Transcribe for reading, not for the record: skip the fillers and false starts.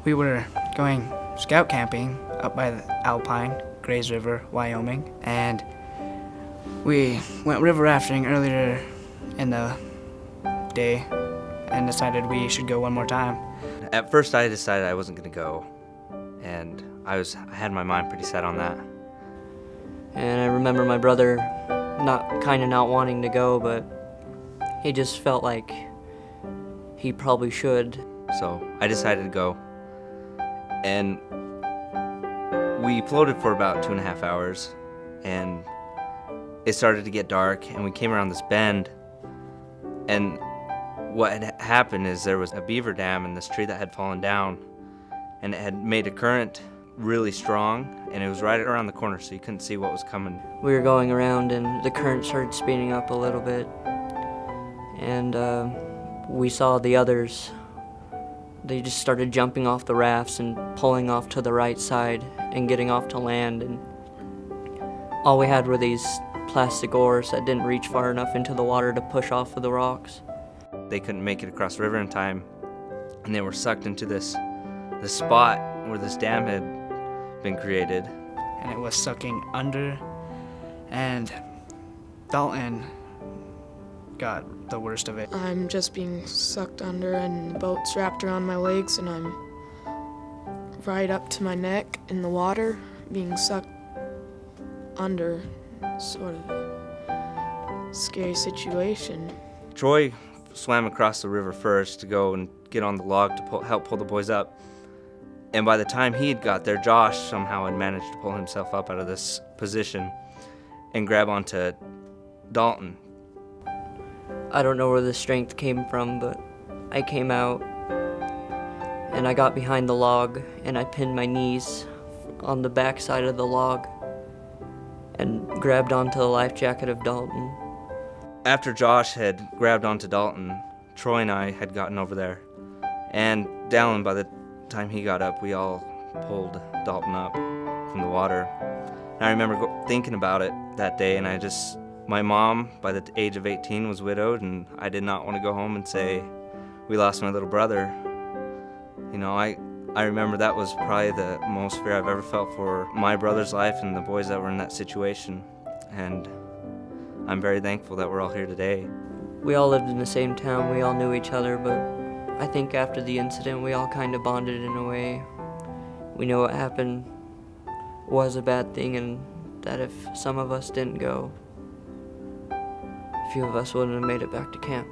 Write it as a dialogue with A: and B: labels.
A: We were going scout camping up by the Alpine, Grays River, Wyoming, and we went river rafting earlier in the day and decided we should go one more time.
B: At first I decided I wasn't going to go, and I had my mind pretty set on that.
C: And I remember my brother not wanting to go, but he just felt like he probably should.
B: So I decided to go, and we floated for about 2.5 hours, and it started to get dark, and we came around this bend, and what had happened is there was a beaver dam in this tree that had fallen down, and it had made a current really strong, and it was right around the corner, so you couldn't see what was coming.
C: We were going around, and the current started speeding up a little bit, and we saw the others. They just started jumping off the rafts and pulling off to the right side and getting off to land, and all we had were these plastic oars that didn't reach far enough into the water to push off of the rocks.
B: They couldn't make it across the river in time, and they were sucked into this spot where this dam had been created.
A: And it was sucking under, and Dalton got the worst of it.
D: I'm just being sucked under, and the boat's wrapped around my legs, and I'm right up to my neck in the water, being sucked under. Sort of a scary situation.
B: Troy swam across the river first to go and get on the log to help pull the boys up. And by the time he had got there, Josh somehow had managed to pull himself up out of this position and grab onto Dalton.
C: I don't know where the strength came from, but I came out and I got behind the log and I pinned my knees on the back side of the log and grabbed onto the life jacket of Dalton.
B: After Josh had grabbed onto Dalton, Troy and I had gotten over there. And Dallin, by the time he got up, we all pulled Dalton up from the water. And I remember thinking about it that day, and my mom, by the age of 18, was widowed, and I did not want to go home and say, we lost my little brother. You know, I remember that was probably the most fear I've ever felt for my brother's life and the boys that were in that situation. And I'm very thankful that we're all here today.
C: We all lived in the same town, we all knew each other, but I think after the incident we all kind of bonded in a way. We know what happened was a bad thing, and that if some of us didn't go, a few of us wouldn't have made it back to camp.